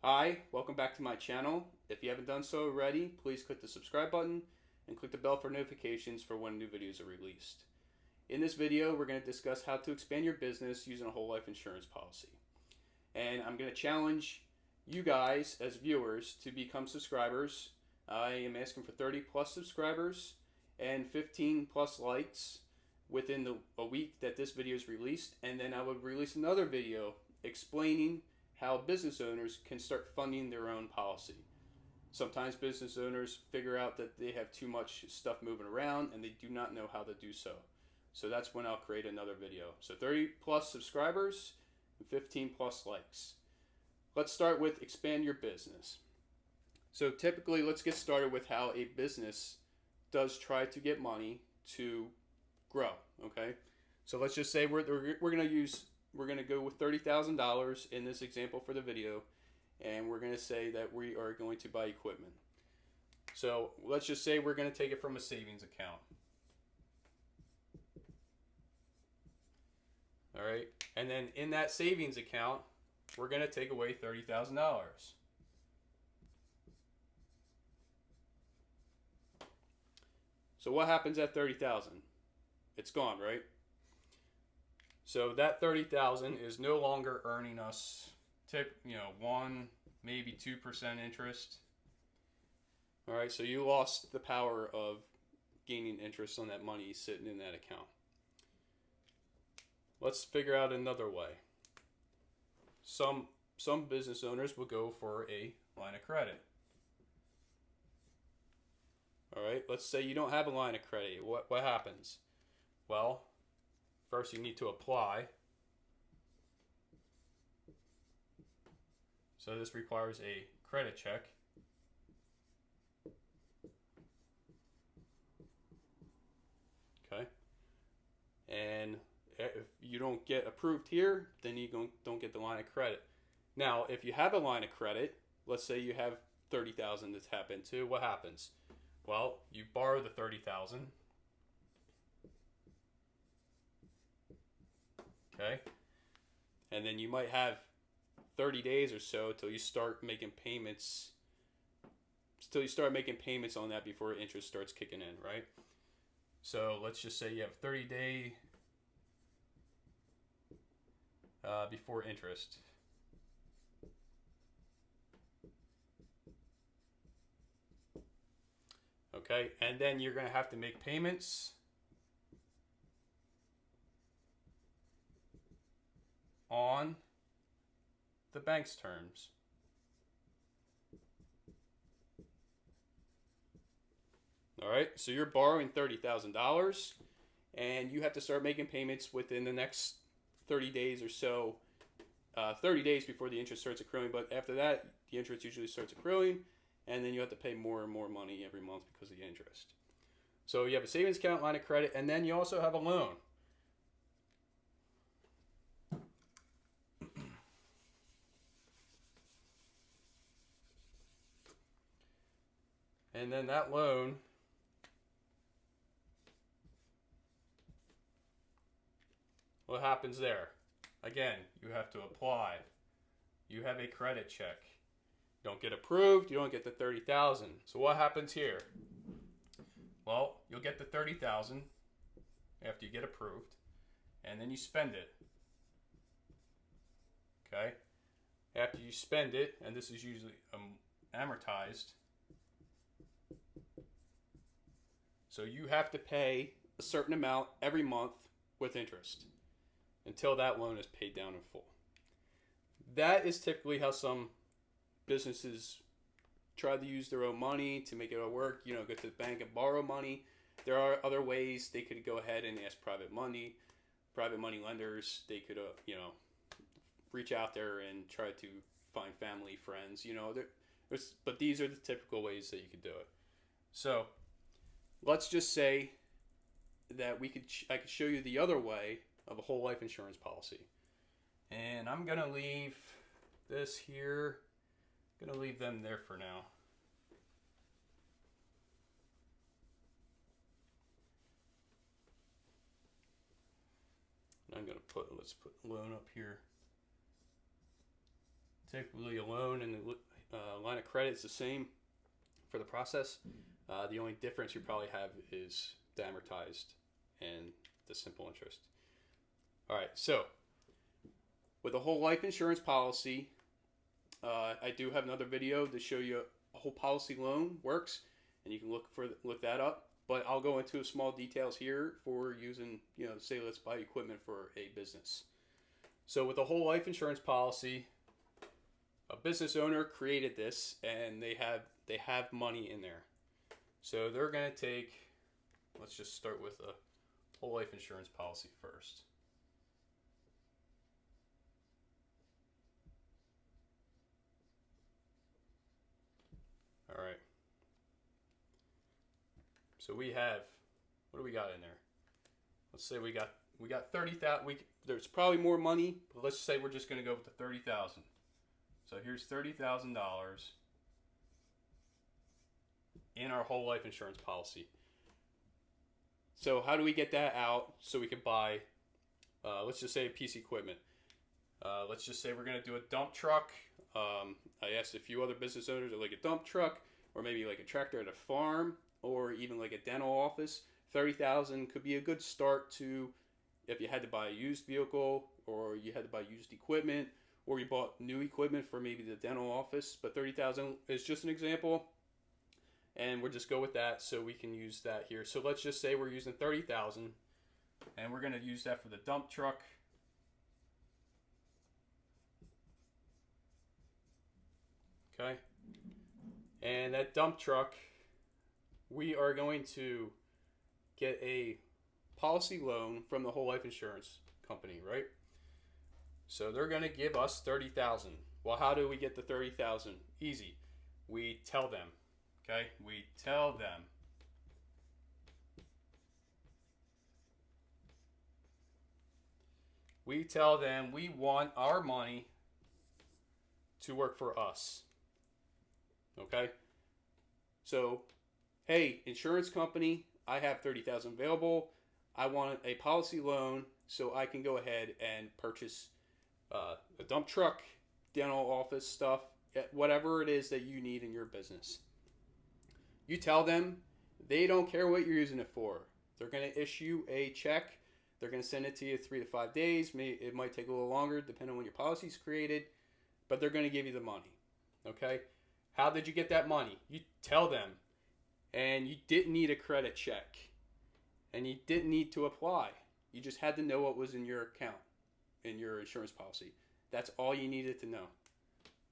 Hi, welcome back to my channel. If you haven't done so already, please click the subscribe button and click the bell for notifications for when new videos are released. In this video, we're going to discuss how to expand your business using a whole life insurance policy. And I'm going to challenge you guys as viewers to become subscribers. I am asking for 30 plus subscribers and 15 plus likes within a week that this video is released, and then I would release another video explaining how business owners can start funding their own policy. Sometimes business owners figure out that they have too much stuff moving around and they do not know how to do so. So that's when I'll create another video. So 30 plus subscribers and 15 plus likes. Let's start with expand your business. So typically, let's get started with how a business does try to get money to grow. Okay, so let's just say we're gonna go with $30,000 in this example for the video, and we're gonna say that we are going to buy equipment. So let's just say we're gonna take it from a savings account. All right, and then in that savings account, we're gonna take away $30,000. So what happens at 30,000? It's gone, right? So that 30,000 is no longer earning us 1, maybe 2% interest. All right, so you lost the power of gaining interest on that money sitting in that account. Let's figure out another way. Some business owners will go for a line of credit. All right, let's say you don't have a line of credit. What happens? Well, first you need to apply. So this requires a credit check. Okay. And if you don't get approved here, then you don't get the line of credit. Now, if you have a line of credit, let's say you have 30,000 to tap into, what happens? Well, you borrow the 30,000. Okay. And then you might have 30 days or so till you start making payments. On that before interest starts kicking in, right? So let's just say you have 30 day before interest. Okay, and then you're going to have to make payments on the bank's terms. All right, so you're borrowing $30,000 and you have to start making payments within the next 30 days or so. 30 days before the interest starts accruing, but after that, the interest usually starts accruing, and then you have to pay more and more money every month because of the interest. So you have a savings account, line of credit, and then you also have a loan. And then that loan what happens there? Again, you have to apply. You have a credit check. You don't get approved, you don't get the 30,000. So what happens here? Well, you'll get the 30,000 after you get approved, and then you spend it. Okay? After you spend it, and this is usually amortized, so you have to pay a certain amount every month with interest until that loan is paid down in full. That is typically how some businesses try to use their own money to make it all work. Go to the bank and borrow money. There are other ways. They could go ahead and ask private money lenders. They could, reach out there and try to find family, friends. But these are the typical ways that you could do it. So let's just say that I could show you the other way of a whole life insurance policy. And I'm going to leave this here. I'm going to leave them there for now. And I'm going to let's put loan up here Typically, a loan and the line of credit is the same for the process. The only difference you probably have is the amortized and the simple interest. All right, so with a whole life insurance policy, I do have another video to show you a whole policy loan works, and you can look that up. But I'll go into small details here for using, say let's buy equipment for a business. So with a whole life insurance policy, a business owner created this, and they have money in there. So they're going to take, let's just start with a whole life insurance policy first. All right. So we have, what do we got in there? Let's say we got 30,000. There's probably more money, but let's say we're just going to go with the 30,000. So here's $30,000 in our whole life insurance policy. So how do we get that out so we can buy, let's just say a piece of equipment. Let's just say we're going to do a dump truck. I asked a few other business owners that like a dump truck, or maybe like a tractor at a farm, or even like a dental office. 30,000 could be a good start to if you had to buy a used vehicle, or you had to buy used equipment, or you bought new equipment for maybe the dental office. But 30,000 is just an example, and we'll just go with that so we can use that here. So let's just say we're using 30,000, and we're going to use that for the dump truck. Okay, and that dump truck, we are going to get a policy loan from the whole life insurance company, right? So they're going to give us 30,000. Well, how do we get the 30,000? Easy. We tell them. Okay? We tell them. We tell them we want our money to work for us. Okay? So, hey, insurance company, I have 30,000 available. I want a policy loan so I can go ahead and purchase a dump truck, dental office stuff, whatever it is that you need in your business. You tell them, they don't care what you're using it for. They're going to issue a check. They're going to send it to you 3 to 5 days. It might take a little longer depending on when your policy is created, but they're going to give you the money. Okay? How did you get that money? You tell them. And you didn't need a credit check. And you didn't need to apply. You just had to know what was in your account, in your insurance policy. That's all you needed to know.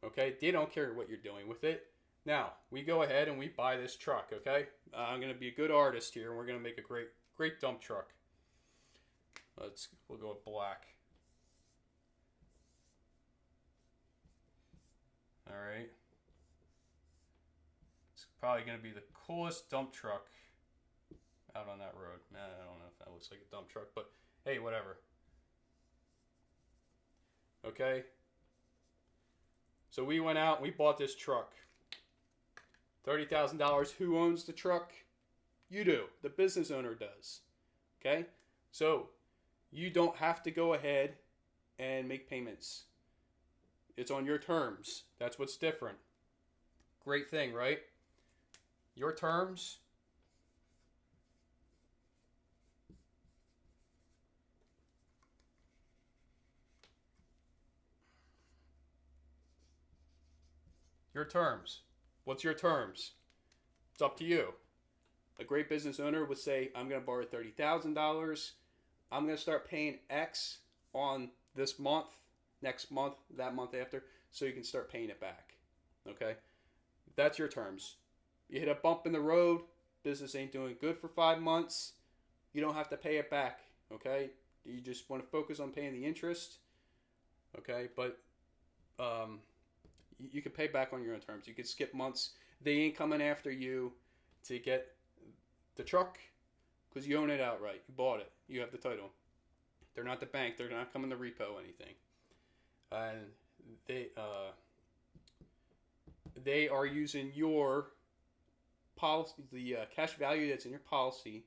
Okay? They don't care what you're doing with it. Now, we go ahead and we buy this truck, okay? I'm going to be a good artist here, and we're going to make a great dump truck. We'll go with black. All right. It's probably going to be the coolest dump truck out on that road. I don't know if that looks like a dump truck, but hey, whatever. Okay. So we went out and we bought this truck. $30,000. Who owns the truck? You do. The business owner does. Okay? So you don't have to go ahead and make payments. It's on your terms. That's what's different. Great thing, right? Your terms. Your terms. What's your terms? It's up to you. A great business owner would say, I'm going to borrow $30,000. I'm going to start paying X on this month, next month, that month after, so you can start paying it back. Okay? That's your terms. You hit a bump in the road, business ain't doing good for 5 months, you don't have to pay it back. Okay? You just want to focus on paying the interest. Okay? But you can pay back on your own terms. You can skip months. They ain't coming after you to get the truck because you own it outright. You bought it. You have the title. They're not the bank. They're not coming to repo anything. And they are using your policy, the cash value that's in your policy,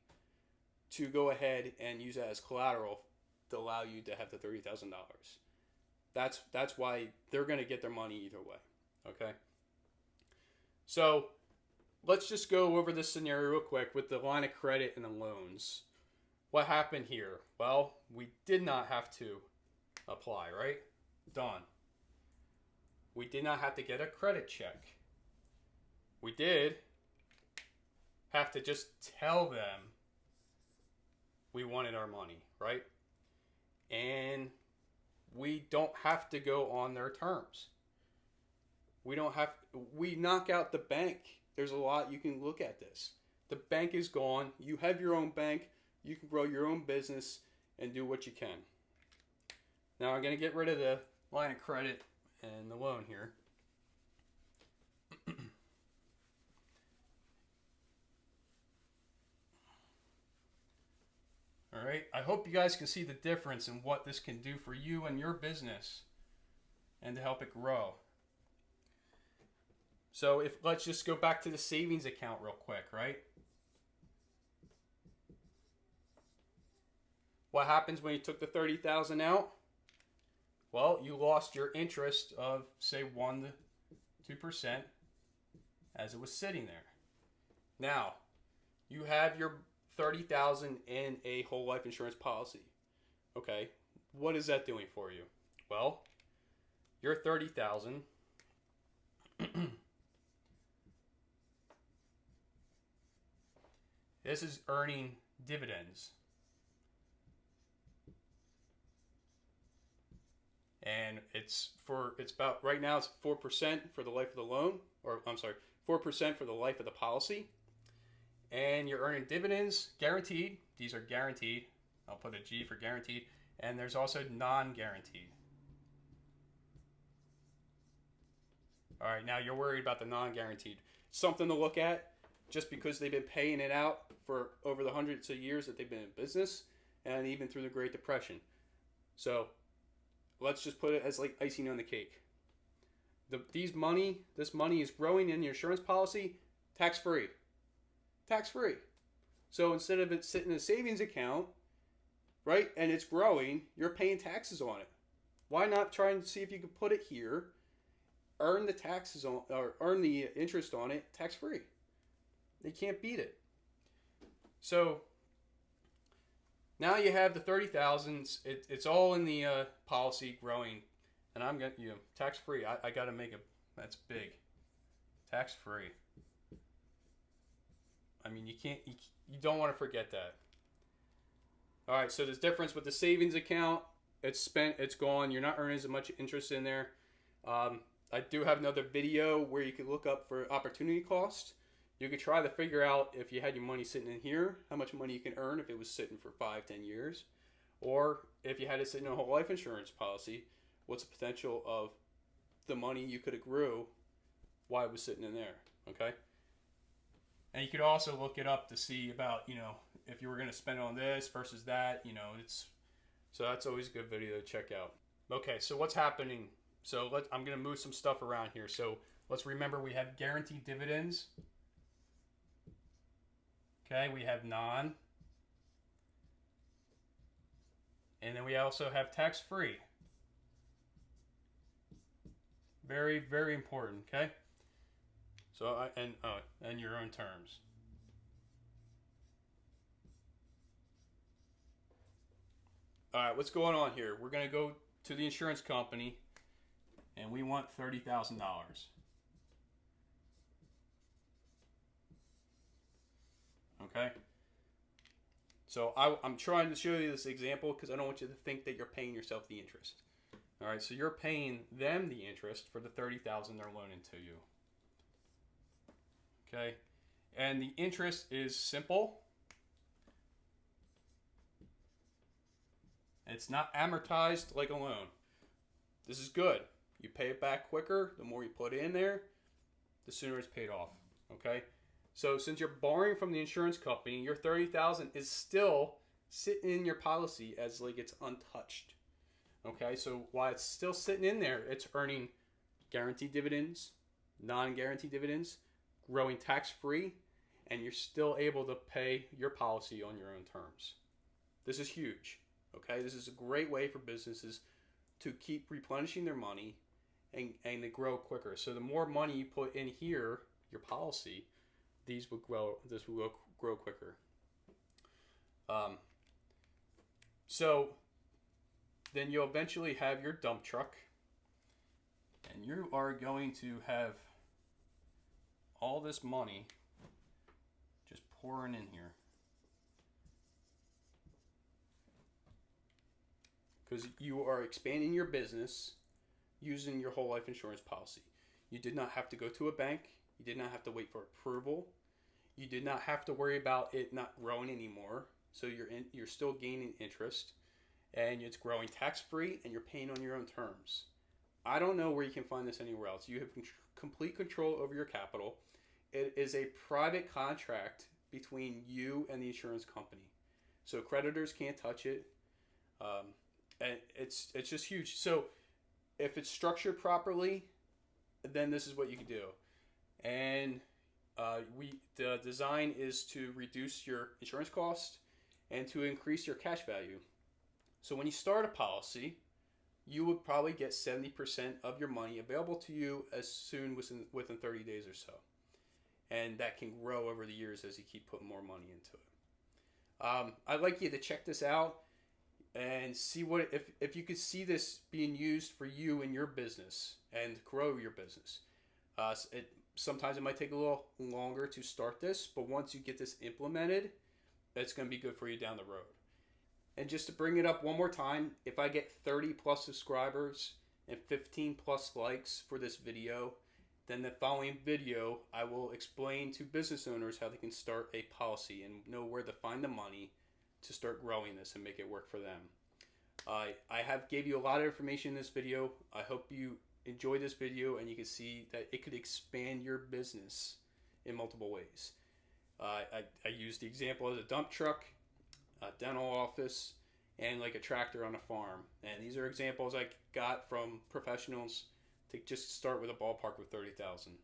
to go ahead and use that as collateral to allow you to have the $30,000. That's why they're going to get their money either way. Okay. So let's just go over this scenario real quick with the line of credit and the loans. What happened here? Well, we did not have to apply, right? Done. We did not have to get a credit check. We did have to just tell them we wanted our money, right? And we don't have to go on their terms. We knock out the bank. There's a lot you can look at this. The bank is gone. You have your own bank. You can grow your own business and do what you can. Now I'm going to get rid of the line of credit and the loan here. All right, I hope you guys can see the difference in what this can do for you and your business and to help it grow. So let's just go back to the savings account real quick, right? What happens when you took the $30,000 out? Well, you lost your interest of say 1 to 2% as it was sitting there. Now, you have your $30,000 in a whole life insurance policy. Okay, what is that doing for you? Well, your $30,000 this is earning dividends. And it's about right now it's 4% for the life of the loan, or I'm sorry, 4% for the life of the policy. And you're earning dividends guaranteed. These are guaranteed. I'll put a G for guaranteed. And there's also non-guaranteed. All right, now you're worried about the non-guaranteed. Something to look at, just because they've been paying it out for over the hundreds of years that they've been in business, and even through the Great Depression. So let's just put it as like icing on the cake. This money is growing in your insurance policy, tax-free. Tax-free. So instead of it sitting in a savings account, right, and it's growing, you're paying taxes on it. Why not try and see if you can put it here, earn the taxes on, or earn the interest on it tax-free? They can't beat it. So now you have the 30,000. It's all in the policy growing, and I'm gonna tax-free. I got to make that's big, tax-free. I mean, you don't want to forget that. All right, so there's difference with the savings account. It's spent, it's gone. You're not earning as much interest in there. I do have another video where you can look up for opportunity cost. You could try to figure out if you had your money sitting in here, how much money you can earn if it was sitting for 5-10 years. Or if you had it sitting in a whole life insurance policy, what's the potential of the money you could have grew while it was sitting in there, okay? And you could also look it up to see about, if you were going to spend on this versus that, so that's always a good video to check out. Okay, so what's happening? So I'm going to move some stuff around here. So let's remember we have guaranteed dividends. Okay, we have non. And then we also have tax-free. Very, very important, okay? So, and your own terms. All right, what's going on here? We're going to go to the insurance company, and we want $30,000. Okay? So I'm trying to show you this example because I don't want you to think that you're paying yourself the interest. All right, so you're paying them the interest for the $30,000 they're loaning to you. Okay, and the interest is simple. It's not amortized like a loan. This is good. You pay it back quicker. The more you put in there, the sooner it's paid off. Okay, so since you're borrowing from the insurance company, your $30,000 is still sitting in your policy as like it's untouched. Okay, so while it's still sitting in there, it's earning guaranteed dividends, non-guaranteed dividends, growing tax-free, and you're still able to pay your policy on your own terms. This is huge. Okay, this is a great way for businesses to keep replenishing their money and to grow quicker. So the more money you put in here, your policy, these will grow. This will grow quicker. So then you'll eventually have your dump truck, and you are going to have all this money just pouring in here. Because you are expanding your business using your whole life insurance policy. You did not have to go to a bank. You did not have to wait for approval. You did not have to worry about it not growing anymore. So you're still gaining interest, and it's growing tax-free, and you're paying on your own terms. I don't know where you can find this anywhere else. You have complete control over your capital. It is a private contract between you and the insurance company. So creditors can't touch it. And it's just huge. So if it's structured properly, then this is what you can do. And the design is to reduce your insurance cost and to increase your cash value. So when you start a policy, you would probably get 70% of your money available to you as soon within 30 days or so. And that can grow over the years as you keep putting more money into it. I'd like you to check this out and see what if you could see this being used for you in your business and grow your business. Sometimes it might take a little longer to start this, but once you get this implemented, it's going to be good for you down the road. And just to bring it up one more time, if I get 30 plus subscribers and 15 plus likes for this video, then the following video I will explain to business owners how they can start a policy and know where to find the money to start growing this and make it work for them. I have gave you a lot of information in this video. I hope you enjoy this video and you can see that it could expand your business in multiple ways. I used the example as a dump truck, a dental office, and like a tractor on a farm. And these are examples I got from professionals to just start with a ballpark with 30,000.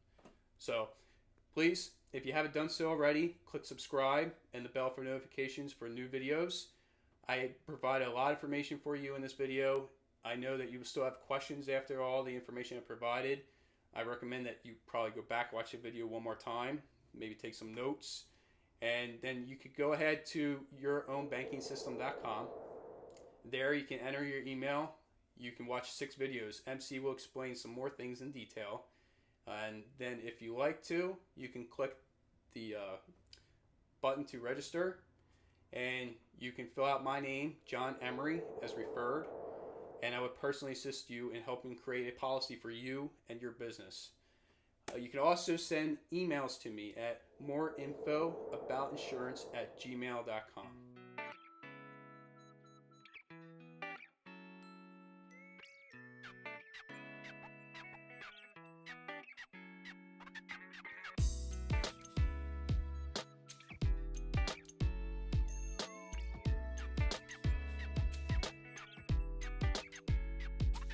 So please, if you haven't done so already, click subscribe and the bell for notifications for new videos. I provide a lot of information for you in this video. I know that you will still have questions after all the information I provided. I recommend that you probably go back, watch the video one more time, maybe take some notes, and then you could go ahead to yourownbankingsystem.com. There you can enter your email. You can watch 6 videos. MC will explain some more things in detail. And then if you like to, you can click the button to register, and you can fill out my name, John Emery, as referred, and I would personally assist you in helping create a policy for you and your business. You can also send emails to me at moreinfo.aboutinsurance@gmail.com.